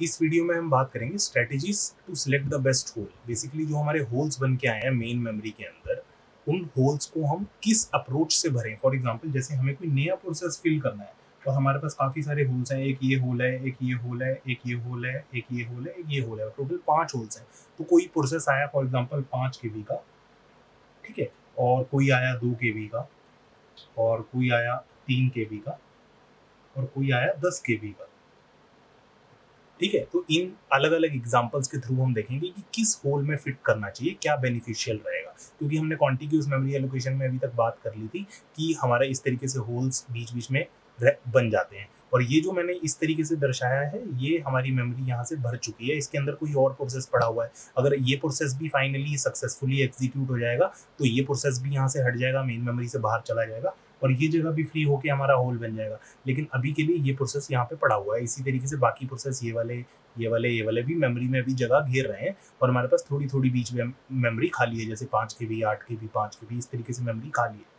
इस वीडियो में हम बात करेंगे strategies to select the best hole. Basically जो हमारे होल्स बन के आए हैं मेन मेमोरी के अंदर, उन होल्स को हम किस अप्रोच से भरें। फॉर एग्जांपल जैसे हमें कोई नया प्रोसेस फिल करना है और हमारे पास काफ़ी सारे होल्स हैं, एक ये होल है, एक ये होल है, एक ये होल है, एक ये होल है, एक ये होल है, टोटल 5 होल्स हैं। तो कोई प्रोसेस आया फॉर एग्जाम्पल 5 KB का, ठीक है, और कोई आया 2 KB का, और कोई आया 3 KB का, और कोई आया 10 KB का। ठीक है, तो इन अलग अलग एग्जांपल्स के थ्रू हम देखेंगे कि किस होल में फिट करना चाहिए, क्या बेनिफिशियल रहेगा। क्योंकि हमने कॉन्टिग्यूस मेमोरी एलोकेशन में अभी तक बात कर ली थी कि हमारे इस तरीके से होल्स बीच बीच में बन जाते हैं, और ये जो मैंने इस तरीके से दर्शाया है ये हमारी मेमोरी यहाँ से भर चुकी है, इसके अंदर कोई और प्रोसेस पड़ा हुआ है। अगर ये प्रोसेस भी फाइनली सक्सेसफुली एग्जीक्यूट हो जाएगा तो ये प्रोसेस भी यहाँ से हट जाएगा, मेन मेमोरी से बाहर चला जाएगा, और ये जगह भी फ्री होकर हमारा होल बन जाएगा। लेकिन अभी के लिए ये प्रोसेस यहाँ पे पड़ा हुआ है। इसी तरीके से बाकी प्रोसेस ये वाले भी मेमोरी में भी जगह घेर रहे हैं, और हमारे पास थोड़ी थोड़ी बीच में मेमोरी खाली है, जैसे 5 KB, 8 KB, 5 KB, इस तरीके से मेमोरी खाली है।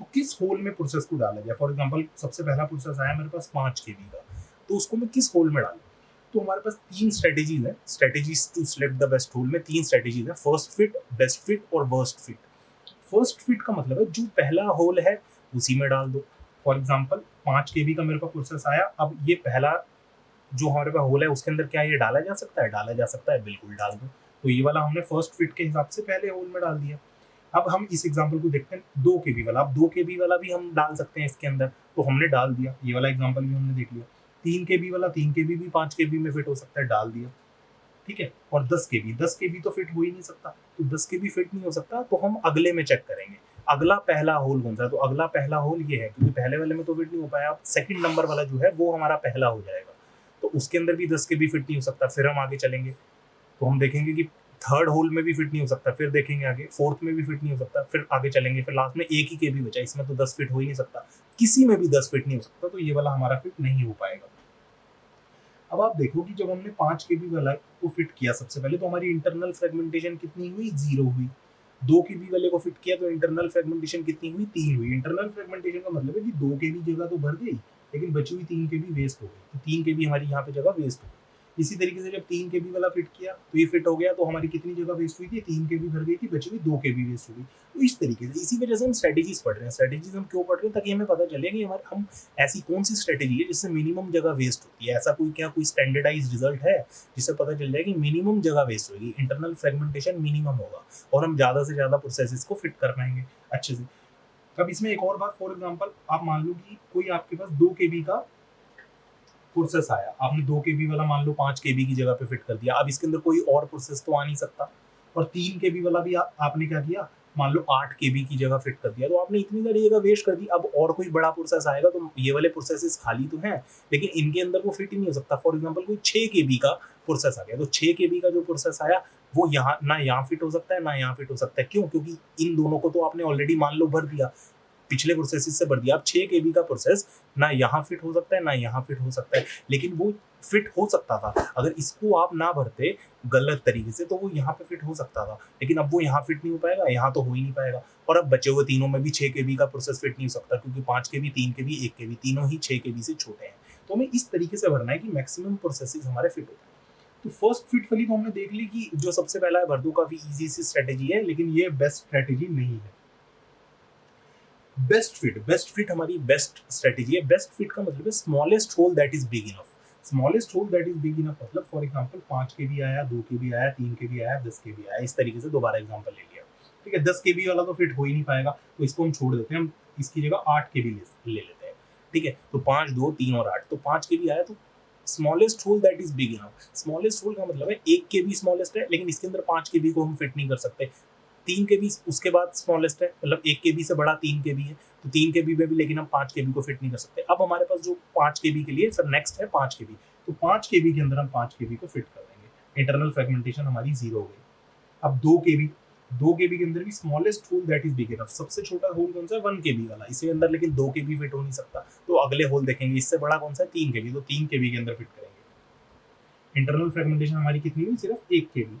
तो किस होल में प्रोसेस को डाला जाए। फॉर एग्जाम्पल सबसे पहला प्रोसेस आया मेरे पास 5 KB का, तो उसको मैं किस होल में डालूँ। तो हमारे पास 3 स्ट्रेटेजीज है, strategies to select the best hole में 3 स्ट्रेटेजीज है, फर्स्ट फिट, बेस्ट फिट और वर्स्ट फिट। फर्स्ट फिट का मतलब है जो पहला होल है उसी में डाल दो। फॉर एग्जाम्पल 5 KB का मेरे पास प्रोसेस आया, अब ये पहला जो हमारे पास होल है उसके अंदर क्या ये डाला जा सकता है? डाला जा सकता है, बिल्कुल डाल दो। तो ये वाला हमने फर्स्ट फिट के हिसाब से पहले होल में डाल दिया। अब हम इस एग्जाम्पल को देखते हैं 2 KB वाला। अब 2 KB वाला भी हम डाल सकते हैं इसके अंदर, तो हमने डाल दिया। ये वाला एग्जाम्पल भी हमने देख लिया। 3 KB वाला 3 KB भी 5 KB में फिट हो सकता है, डाल दिया, ठीक है। और 10 KB तो फिट हो ही नहीं सकता, तो 10 KB फिट नहीं हो सकता, तो हम अगले में चेक करेंगे अगला पहला होल कौन सा है। तो अगला पहला होल ये है, क्योंकि पहले वाले में तो फिट नहीं हो पाया, अब सेकंड नंबर वाला जो है वो हमारा पहला हो जाएगा, तो उसके अंदर भी 10 KB फिट नहीं हो सकता। फिर हम आगे चलेंगे तो हम देखेंगे कि थर्ड होल में भी फिट नहीं हो सकता, फिर देखेंगे आगे फोर्थ में भी फिट नहीं हो सकता, फिर आगे चलेंगे, फिर लास्ट में एक ही KB बचा, इसमें तो 10 फिट हो ही नहीं सकता, किसी में भी 10 फिट नहीं हो सकता, तो ये वाला हमारा फिट नहीं हो पाएगा। अब आप देखो कि जब हमने 5 KB वाला को फिट किया सबसे पहले, तो हमारी इंटरनल फ्रेगमेंटेशन कितनी हुई? 0 हुई। 2 KB वाले को फिट किया तो इंटरनल फ्रेगमेंटेशन कितनी हुई? 3 हुई। इंटरनल फ्रेगमेंटेशन का मतलब है कि 2 KB जगह तो भर गई, लेकिन बची हुई 3 KB वेस्ट हो गई, तो 3 KB हमारी यहाँ पे जगह वेस्ट हो गई। इसी तरीके से जब 3 KB वाला फिट किया तो ये फिट हो गया, तो हमारी कितनी जगह वेस्ट हुई थी? 3 KB भर गई थी, बची हुई 2 KB वेस्ट हो गई। तो इस तरीके से, इसी वजह से हम स्ट्रेटेजीज पढ़ रहे हैं। स्ट्रेटेजीज हम क्यों पढ़ रहे हैं? ताकि हमें पता चले कि हमारे हम ऐसी कौन सी स्ट्रेटेजी है जिससे मिनिमम जगह वेस्ट होती है। ऐसा कोई स्टैंडर्डाइज रिजल्ट है जिससे पता चल जाए कि मिनिमम जगह वेस्ट होगी, इंटरनल फ्रेगमेंटेशन मिनिमम होगा, और हम ज़्यादा से ज़्यादा प्रोसेसेस को फिट कर पाएंगे अच्छे से। अब इसमें एक और बात, फॉर एग्जाम्पल आप मान लो कि कोई आपके पास 2 KB का प्रोसेस आया, आपने 2 KB वाला मान लो 5 KB की जगह पे फिट कर दिया। अब इसके अंदर कोई और प्रोसेस तो आ नहीं सकता, और 3 KB वाला भी आपने क्या किया, मान लो 8 KB की जगह फिट कर दिया, तो आपने इतनी सारी जगह वेस्ट कर दी। अब और कोई बड़ा प्रोसेस आएगा तो ये वाले प्रोसेसेस खाली तो हैं, लेकिन इनके अंदर वो फिट ही नहीं हो सकता। फॉर एग्जाम्पल कोई 6 KB का प्रोसेस आ गया, तो 6 KB का जो प्रोसेस आया वो यहाँ ना यहाँ फिट हो सकता है ना यहाँ फिट हो सकता है। क्यों? क्योंकि इन दोनों को तो आपने ऑलरेडी मान लो भर दिया, पिछले प्रोसेस से भर दिया। अब 6 KB का प्रोसेस ना यहाँ फिट हो सकता है ना यहाँ फिट हो सकता है, लेकिन वो फिट हो सकता था। अगर इसको आप ना भरते गलत तरीके से तो वो यहाँ पे फिट हो सकता था, लेकिन अब वो यहाँ फिट नहीं हो पाएगा, यहाँ तो हो ही नहीं पाएगा। और अब बचे हुए तीनों में भी 6 KB का प्रोसेस फिट नहीं हो सकता, क्योंकि 5 KB, 3 KB, 1 KB तीनों ही 6 KB से छोटे हैं। तो हमें इस तरीके से भरना है कि मैक्सिमम प्रोसेसेस हमारे फिट होते हैं। तो फर्स्ट फिट वाली तो हमने देख ली कि जो सबसे पहला है भर दो, काफी ईजी सी स्ट्रेटेजी है, लेकिन ये बेस्ट स्ट्रेटेजी नहीं है। बेस्ट फिट हमारी बेस्ट स्ट्रेटेजी है। बेस्ट फिट का मतलब है smallest hole that is big enough. Smallest hole that is big enough मतलब फॉर एग्जांपल 5 KB आया, 2 KB आया, 3 KB आया, 10 KB आया, इस तरीके से दोबारा एग्जांपल ले लिया, ठीक है। 10 KB वाला तो फिट हो ही नहीं पाएगा, तो इसको हम छोड़ देते हैं, हम इसकी जगह 8 KB ले लेते हैं, ठीक है। तो 5, 2, 3 और 8, तो 5 KB आया, तो smallest hole that is big enough. Smallest hole का मतलब है 1 KB स्मॉलेस्ट है, लेकिन इसके अंदर 5 KB को हम फिट नहीं कर सकते। 3 KB उसके बाद स्मॉलेस्ट है, मतलब 1 KB से बड़ा 3 KB है, तो 3 KB में भी लेकिन हम 5 KB को फिट नहीं कर सकते। अब हमारे पास जो 5 KB के लिए फिर नेक्स्ट है 5 KB, तो 5 KB के अंदर हम 5 KB को फिट कर देंगे। इंटरनल फ्रेगमेंटेशन हमारी 0 हो गई। अब 2 KB के अंदर भी smallest hole that is big enough. सबसे छोटा होल कौन सा है? 1 KB वाला। इसके अंदर लेकिन 2 KB फिट हो नहीं सकता, तो अगले होल देखेंगे इससे बड़ा कौन सा है? 3 KB, तो 3 KB के अंदर फिट करेंगे। इंटरनल फ्रेगमेंटेशन हमारी कितनी हुई? सिर्फ 1 KB,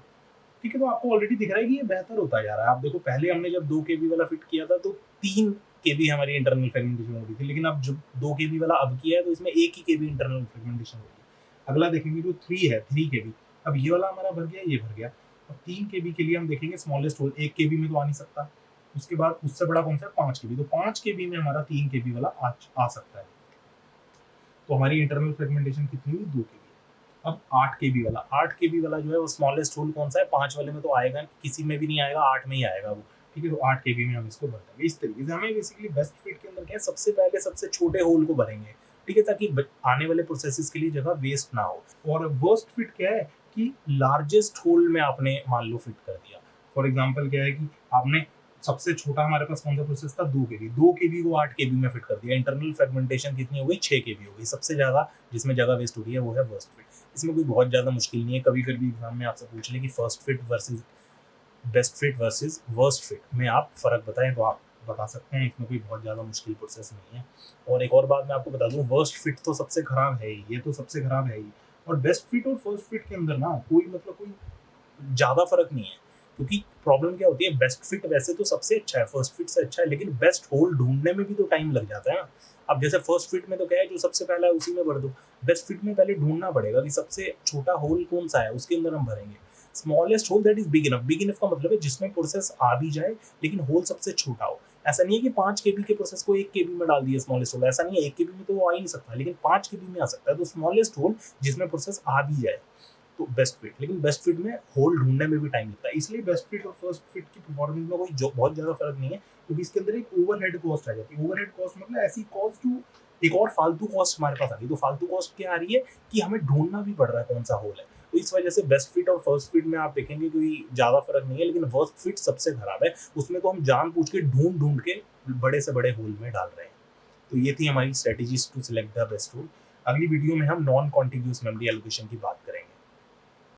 ठीक है। तो आपको ऑलरेडी दिख रहा है कि ये बेहतर होता जा रहा है। आप देखो पहले हमने जब 2 KB वाला फिट किया था तो 3 KB हमारी इंटरनल फ्रेगमेंटेशन हो रही थी, लेकिन अब जब 2 KB वाला अब किया है तो इसमें 1 ही KB इंटरनल फ्रेगमेंटेशन होगी। अगला देखेंगे जो 3 है, 3 केबी। अब ये वाला हमारा भर गया, ये भर गया। अब 3 केबी के लिए हम देखेंगे स्मॉलेस्ट होल 1 केबी में तो आ नहीं सकता। उसके बाद उससे बड़ा कौन सा है, 5 केबी। तो 5 केबी में हमारा 3 केबी वाला आ सकता है। तो हमारी इंटरनल फ्रेगमेंटेशन कितनी हुई, 2 केबी। अब 8 केबी वाला, 8 केबी वाला जो है वो स्मॉलेस्ट होल कौन सा है, 5 वाले में तो आएगा, किसी में भी नहीं आएगा, 8 में ही आएगा वो। ठीक है, तो 8 केबी में हम इसको भर देंगे। इस तरीके से हमें बेसिकली बेस्ट फिट के अंदर क्या है, सबसे पहले सबसे छोटे होल को भरेंगे। ठीक है, ताकि आने वाले प्रोसेसेस के लिए जगह वेस्ट ना हो। और वर्स्ट फिट क्या है कि लार्जेस्ट होल में आपने मान लो फिट कर दिया। फॉर एग्जाम्पल क्या है कि आपने सबसे छोटा हमारे पास कौन सा प्रोसेस था, 2 केबी, 2 केबी को 8 केबी में फिट कर दिया। इंटरनल फ्रेगमेंटेशन कितनी हो गई, 6 केबी हो गई। सबसे ज्यादा जिसमें जगह वेस्ट हो रही है वो है वर्स्ट फिट। इसमें कोई बहुत ज्यादा मुश्किल नहीं है। कभी फिर भी एग्जाम में आपसे पूछ ले कि first fit versus best fit versus worst fit में आप फर्क बताएं, तो आप बता सकते हैं। इसमें कोई बहुत ज़्यादा मुश्किल प्रोसेस नहीं है। और एक और बात मैं आपको बता दूं, वर्स्ट फिट तो सबसे खराब है ही, ये तो सबसे खराब है ही। और बेस्ट फिट और फर्स्ट फिट के अंदर ना कोई ज़्यादा फर्क नहीं है। क्योंकि प्रॉब्लम क्या होती है, बेस्ट फिट वैसे तो सबसे अच्छा है, फर्स्ट फिट से अच्छा है, लेकिन बेस्ट होल ढूंढने में भी तो टाइम लग जाता है ना। अब जैसे फर्स्ट फिट में तो क्या है, जो सबसे पहला है उसी में भर दो। बेस्ट फिट में पहले ढूंढना पड़ेगा कि सबसे छोटा होल कौन सा है, उसके अंदर हम भरेंगे। Smallest hole that is big enough. Big enough का मतलब है जिसमें प्रोसेस आ भी जाए लेकिन होल सबसे छोटा हो। ऐसा नहीं है कि 5 केबी के प्रोसेस को 1 केबी में डाल दिया स्मॉलेस्ट होल, ऐसा नहीं है। 1 केबी में तो वो आ ही नहीं सकता, लेकिन 5 केबी में आ सकता है। तो स्मॉलेस्ट होल जिसमें प्रोसेस आ भी जाए तो बेस्ट फिट। लेकिन बेस्ट फिट में होल ढूंढने में भी टाइम लगता है, इसलिए बेस्ट फिट और फर्स्ट फिट की परफॉर्मेंस में कोई बहुत ज्यादा फर्क नहीं है। क्योंकि इसके अंदर एक ओवरहेड कॉस्ट आ जाती है। ओवरहेड कॉस्ट मतलब ऐसी कॉस्ट जो एक और फालतू कॉस्ट हमारे पास आ रही है। तो फालतू कॉस्ट क्या आ रही है कि हमें ढूंढना भी पड़ रहा है कौन सा होल है। तो इस वजह से बेस्ट फिट और फर्स्ट फिट में आप देखेंगे कोई ज्यादा फर्क नहीं है। लेकिन वर्स्ट फिट सबसे खराब है, उसमें तो हम जानबूझ के ढूंढ ढूंढ के बड़े से बड़े होल में डाल रहे हैं। तो ये थी हमारी strategies to select the best hole. अगली वीडियो में हम नॉन कॉन्टिग्यूअस मेमोरी एलोकेशन की बात